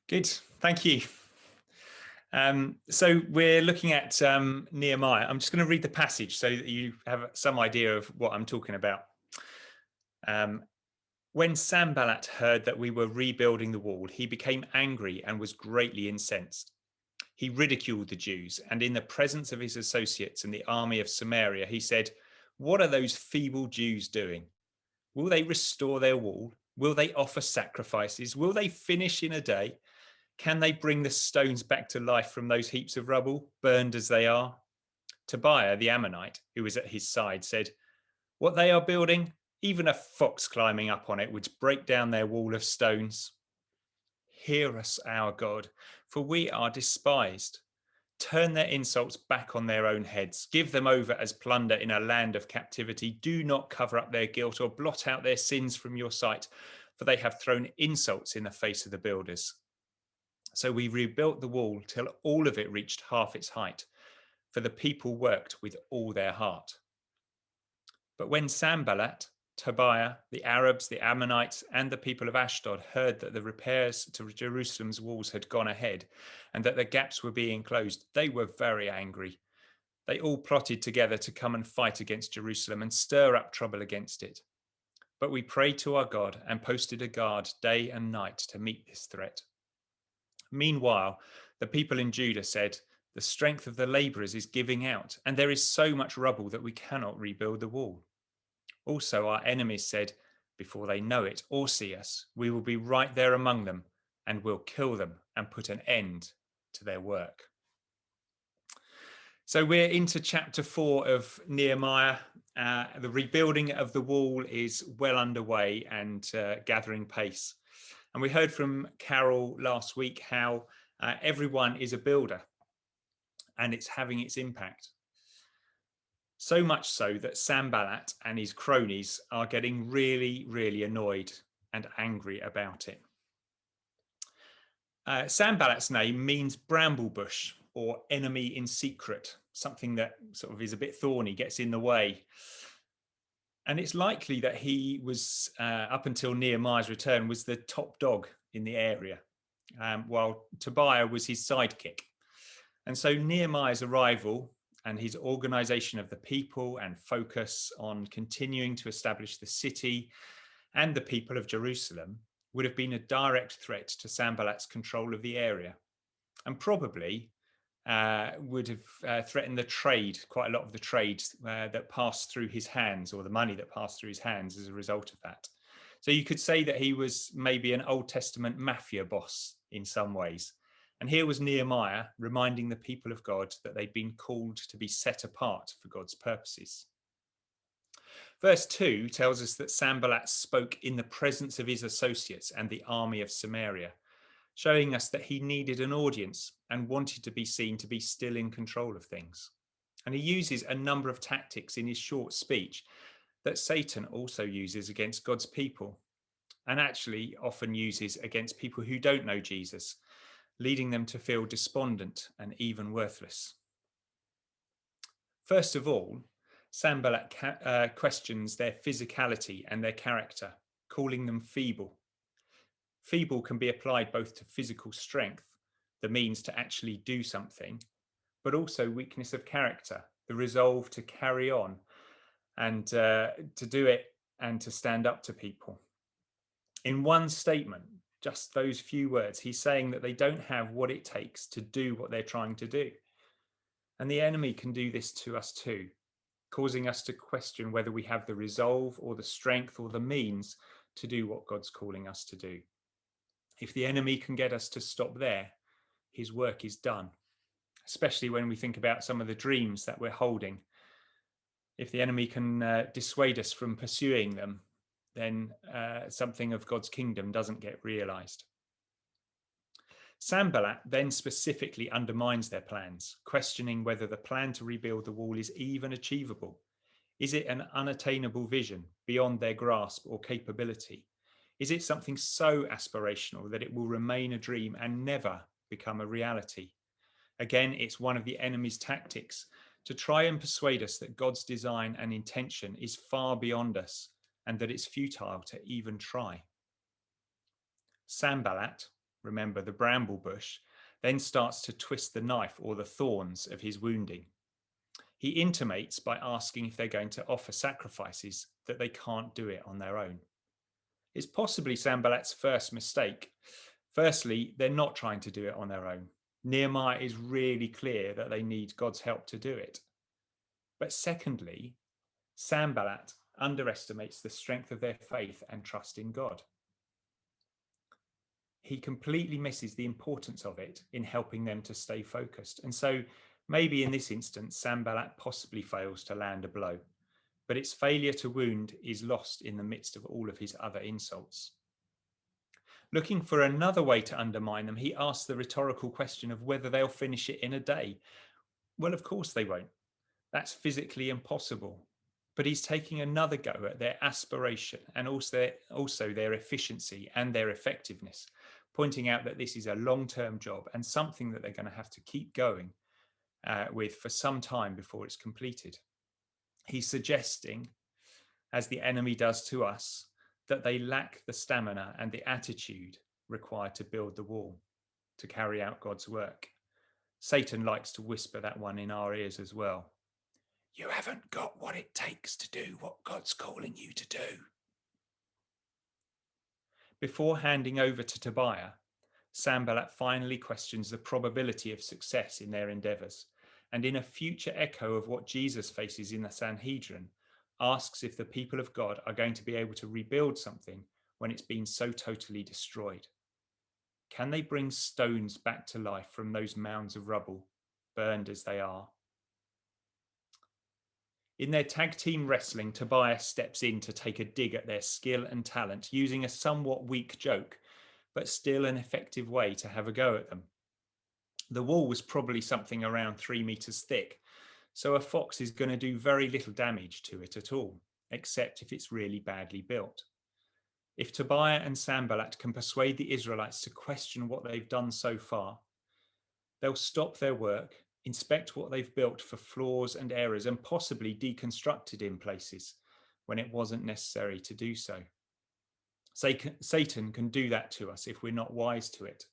Good, thank you. So we're looking at Nehemiah. I'm just going to read the passage so that you have some idea of what I'm talking about. Um, when Sanballat heard that we were rebuilding the wall, he became angry and was greatly incensed. He ridiculed the Jews, and in the presence of his associates and the army of Samaria, he said, "What are those feeble Jews doing? Will they restore their wall? Will they offer sacrifices? Will they finish in a day? Can they bring the stones back to life from those heaps of rubble, burned as they are?" Tobiah, the Ammonite, who was at his side, said, "What they are building, even a fox climbing up on it would break down their wall of stones. Hear us, our God, for we are despised. Turn their insults back on their own heads. Give them over as plunder in a land of captivity. Do not cover up their guilt or blot out their sins from your sight, for they have thrown insults in the face of the builders." So we rebuilt the wall till all of it reached half its height, for the people worked with all their heart. But when Sanballat, Tobiah, the Arabs, the Ammonites, and the people of Ashdod heard that the repairs to Jerusalem's walls had gone ahead and that the gaps were being closed, they were very angry. They all plotted together to come and fight against Jerusalem and stir up trouble against it. But we prayed to our God and posted a guard day and night to meet this threat. Meanwhile, the people in Judah said, "The strength of the laborers is giving out, and there is so much rubble that we cannot rebuild the wall." Also, our enemies said, "Before they know it or see us, we will be right there among them and will kill them and put an end to their work." So we're into chapter 4 of Nehemiah. The rebuilding of the wall is well underway and gathering pace. And we heard from Carol last week how everyone is a builder and it's having its impact. So much so that Sanballat and his cronies are getting really, really annoyed and angry about it. Sanballat's name means bramble bush or enemy in secret, something that sort of is a bit thorny, gets in the way. And it's likely that he was, up until Nehemiah's return, was the top dog in the area, while Tobiah was his sidekick. And so Nehemiah's arrival and his organization of the people and focus on continuing to establish the city and the people of Jerusalem would have been a direct threat to Sanballat's control of the area, and probably would have threatened the trade, quite a lot of the trade that passed through his hands, or the money that passed through his hands as a result of that. So you could say that he was maybe an Old Testament mafia boss in some ways. And here was Nehemiah reminding the people of God that they'd been called to be set apart for God's purposes. Verse 2 tells us that Sanballat spoke in the presence of his associates and the army of Samaria, showing us that he needed an audience and wanted to be seen to be still in control of things. And he uses a number of tactics in his short speech that Satan also uses against God's people, and actually often uses against people who don't know Jesus, leading them to feel despondent and even worthless. First of all, Sanballat questions their physicality and their character, calling them feeble. Feeble can be applied both to physical strength, the means to actually do something, but also weakness of character, the resolve to carry on and to do it and to stand up to people. In one statement, just those few words, he's saying that they don't have what it takes to do what they're trying to do. And the enemy can do this to us too, causing us to question whether we have the resolve or the strength or the means to do what God's calling us to do. If the enemy can get us to stop there, his work is done, especially when we think about some of the dreams that we're holding. If the enemy can dissuade us from pursuing them, then something of God's kingdom doesn't get realized. Sanballat then specifically undermines their plans, questioning whether the plan to rebuild the wall is even achievable. Is it an unattainable vision beyond their grasp or capability? Is it something so aspirational that it will remain a dream and never become a reality? Again, it's one of the enemy's tactics to try and persuade us that God's design and intention is far beyond us and that it's futile to even try. Sanballat, remember the bramble bush, then starts to twist the knife or the thorns of his wounding. He intimates by asking if they're going to offer sacrifices that they can't do it on their own. It's possibly Sanballat's first mistake. Firstly, they're not trying to do it on their own. Nehemiah is really clear that they need God's help to do it. But secondly, Sanballat underestimates the strength of their faith and trust in God. He completely misses the importance of it in helping them to stay focused. And so maybe in this instance, Sanballat possibly fails to land a blow, but its failure to wound is lost in the midst of all of his other insults. Looking for another way to undermine them, he asks the rhetorical question of whether they'll finish it in a day. Well, of course they won't. That's physically impossible. But he's taking another go at their aspiration and also their efficiency and their effectiveness, pointing out that this is a long-term job and something that they're going to have to keep going with for some time before it's completed. He's suggesting, as the enemy does to us, that they lack the stamina and the attitude required to build the wall, to carry out God's work. Satan likes to whisper that one in our ears as well. You haven't got what it takes to do what God's calling you to do. Before handing over to Tobiah, Sanballat finally questions the probability of success in their endeavours, and in a future echo of what Jesus faces in the Sanhedrin, asks if the people of God are going to be able to rebuild something when it's been so totally destroyed. Can they bring stones back to life from those mounds of rubble, burned as they are? In their tag team wrestling, Tobiah steps in to take a dig at their skill and talent, using a somewhat weak joke, but still an effective way to have a go at them. The wall was probably something around 3 meters thick, so a fox is going to do very little damage to it at all, except if it's really badly built. If Tobiah and Sanballat can persuade the Israelites to question what they've done so far, they'll stop their work, inspect what they've built for flaws and errors, and possibly deconstruct it in places when it wasn't necessary to do so. Satan can do that to us if we're not wise to it,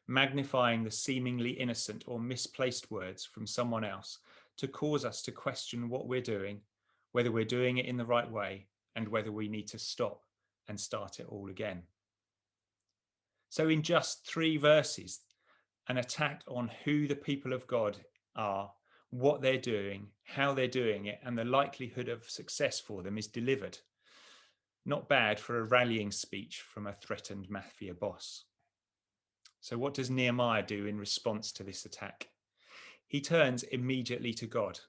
magnifying the seemingly innocent or misplaced words from someone else to cause us to question what we're doing, whether we're doing it in the right way, and whether we need to stop and start it all again. So in just 3 verses, an attack on who the people of God are, what they're doing, how they're doing it, and the likelihood of success for them is delivered. Not bad for a rallying speech from a threatened mafia boss. So what does Nehemiah do in response to this attack? He turns immediately to God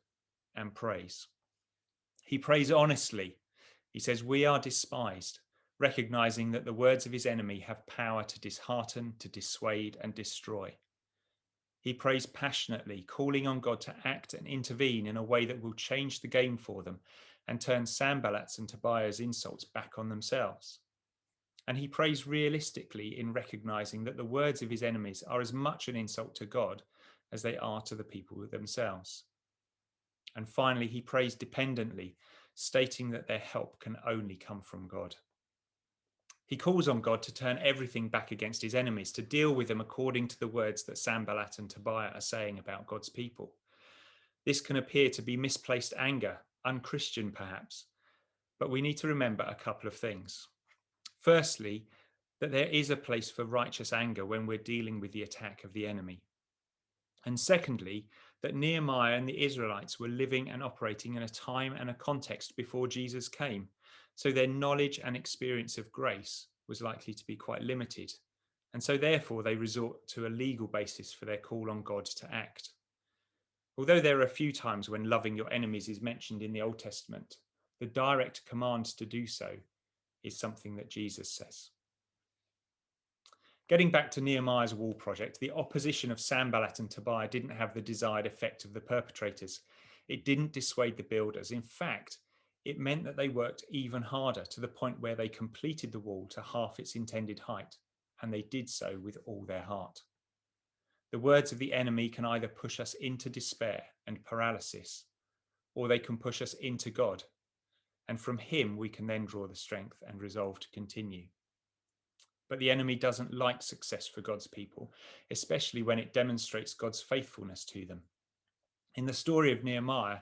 and prays. He prays honestly. He says, we are despised, recognizing that the words of his enemy have power to dishearten, to dissuade, and destroy. He prays passionately, calling on God to act and intervene in a way that will change the game for them and turn Sanballat's and Tobiah's insults back on themselves. And he prays realistically in recognizing that the words of his enemies are as much an insult to God as they are to the people themselves. And finally, he prays dependently, stating that their help can only come from God. He calls on God to turn everything back against his enemies, to deal with them according to the words that Sanballat and Tobiah are saying about God's people. This can appear to be misplaced anger, unchristian perhaps, but we need to remember a couple of things. Firstly, that there is a place for righteous anger when we're dealing with the attack of the enemy. And secondly, that Nehemiah and the Israelites were living and operating in a time and a context before Jesus came. So their knowledge and experience of grace was likely to be quite limited. And so therefore they resort to a legal basis for their call on God to act. Although there are a few times when loving your enemies is mentioned in the Old Testament, the direct command to do so is something that Jesus says. Getting back to Nehemiah's wall project, the opposition of Sanballat and Tobiah didn't have the desired effect of the perpetrators. It didn't dissuade the builders. In fact, it meant that they worked even harder, to the point where they completed the wall to half its intended height, and they did so with all their heart. The words of the enemy can either push us into despair and paralysis, or they can push us into God, and from him we can then draw the strength and resolve to continue. But the enemy doesn't like success for God's people, especially when it demonstrates God's faithfulness to them. In the story of Nehemiah,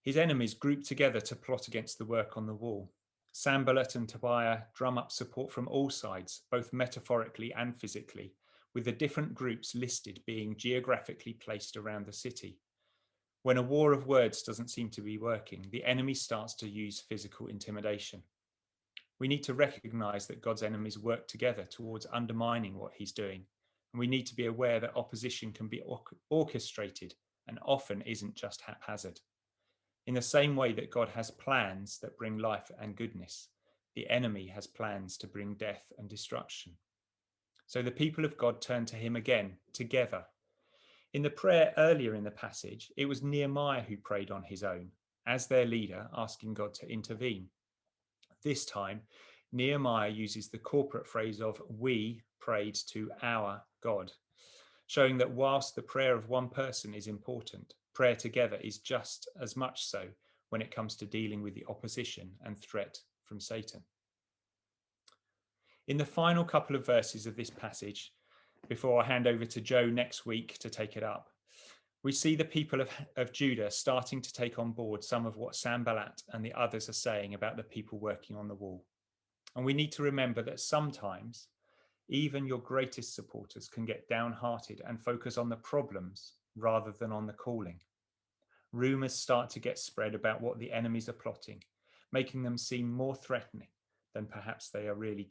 his enemies group together to plot against the work on the wall. Sanballat and Tobiah drum up support from all sides, both metaphorically and physically, with the different groups listed being geographically placed around the city. When a war of words doesn't seem to be working, the enemy starts to use physical intimidation. We need to recognize that God's enemies work together towards undermining what he's doing. And we need to be aware that opposition can be orchestrated and often isn't just haphazard. In the same way that God has plans that bring life and goodness, the enemy has plans to bring death and destruction. So the people of God turn to him again, together. In the prayer earlier in the passage, it was Nehemiah who prayed on his own, as their leader, asking God to intervene. This time, Nehemiah uses the corporate phrase of "we prayed to our God," showing that whilst the prayer of one person is important, prayer together is just as much so when it comes to dealing with the opposition and threat from Satan. In the final couple of verses of this passage, before I hand over to Joe next week to take it up, we see the people of Judah starting to take on board some of what Sanballat and the others are saying about the people working on the wall. And we need to remember that sometimes even your greatest supporters can get downhearted and focus on the problems rather than on the calling. Rumors start to get spread about what the enemies are plotting, making them seem more threatening than perhaps they are really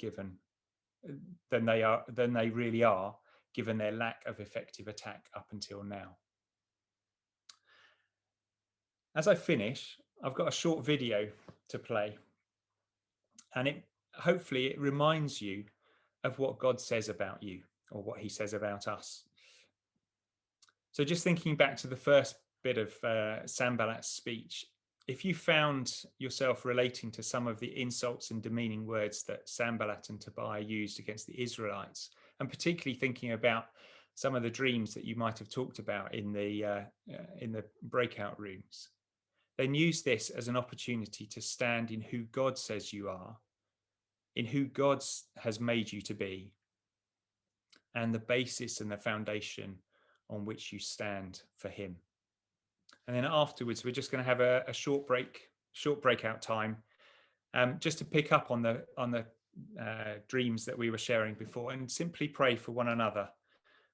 than they really are, given their lack of effective attack up until now. As I finish, I've got a short video to play, and hopefully it reminds you of what God says about you, or what he says about us. So just thinking back to the first bit of Sanballat's speech, if you found yourself relating to some of the insults and demeaning words that Sanballat and Tobiah used against the Israelites, and particularly thinking about some of the dreams that you might have talked about in the breakout rooms, then use this as an opportunity to stand in who God says you are, in who God has made you to be, and the basis and the foundation on which you stand for him. And then afterwards, we're just going to have a short breakout time, just to pick up on the dreams that we were sharing before, and simply pray for one another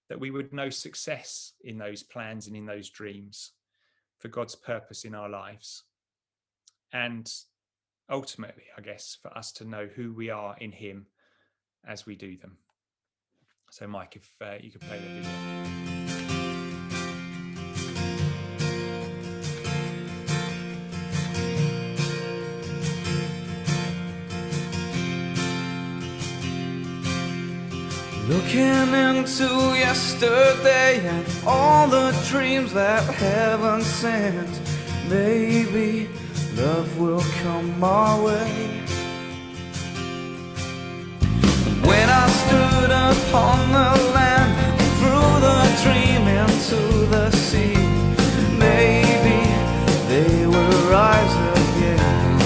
that we would know success in those plans and in those dreams for God's purpose in our lives. And ultimately, I guess, for us to know who we are in him as we do them. So Mike, if you could play the video. Looking into yesterday and all the dreams that heaven sent, maybe love will come our way. When I stood upon the land, threw the dream into the sea, maybe they will rise again.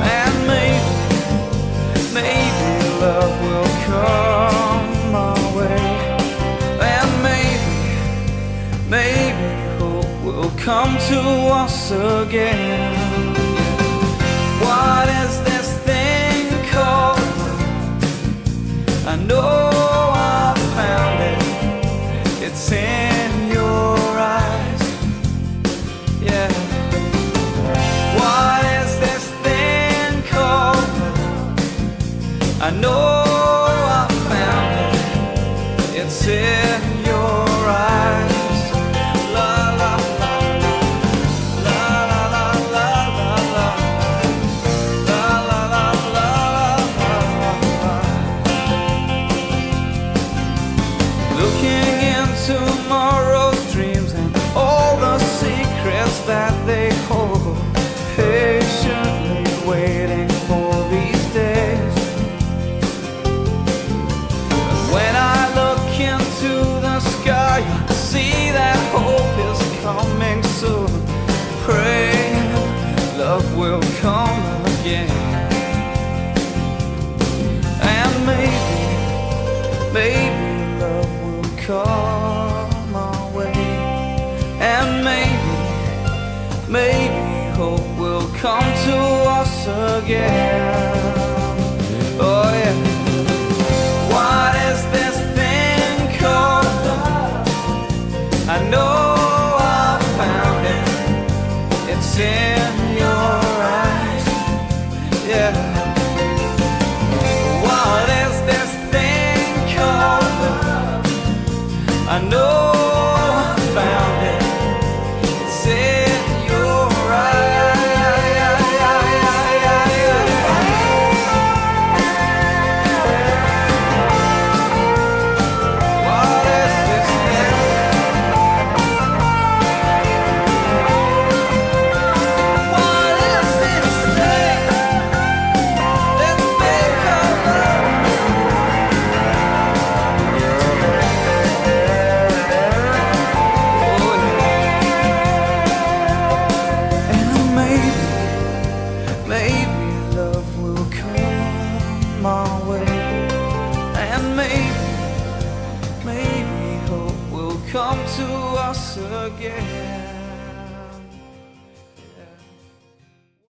And maybe love will come our way. And maybe hope will come to us again. What is this thing called love? I know I found it. It's in your eyes. Yeah. What is this thing called love? I know I found it. It's in your eyes. La la la la la la la la. again. Oh yeah. What is this thing called love? I know I found it. It's in your eyes. Yeah. What is this thing called love? I know I found it. It's in your eyes. What is this thing? What is this thing? This thing called love. And maybe love will come my way. And maybe hope will come to us again.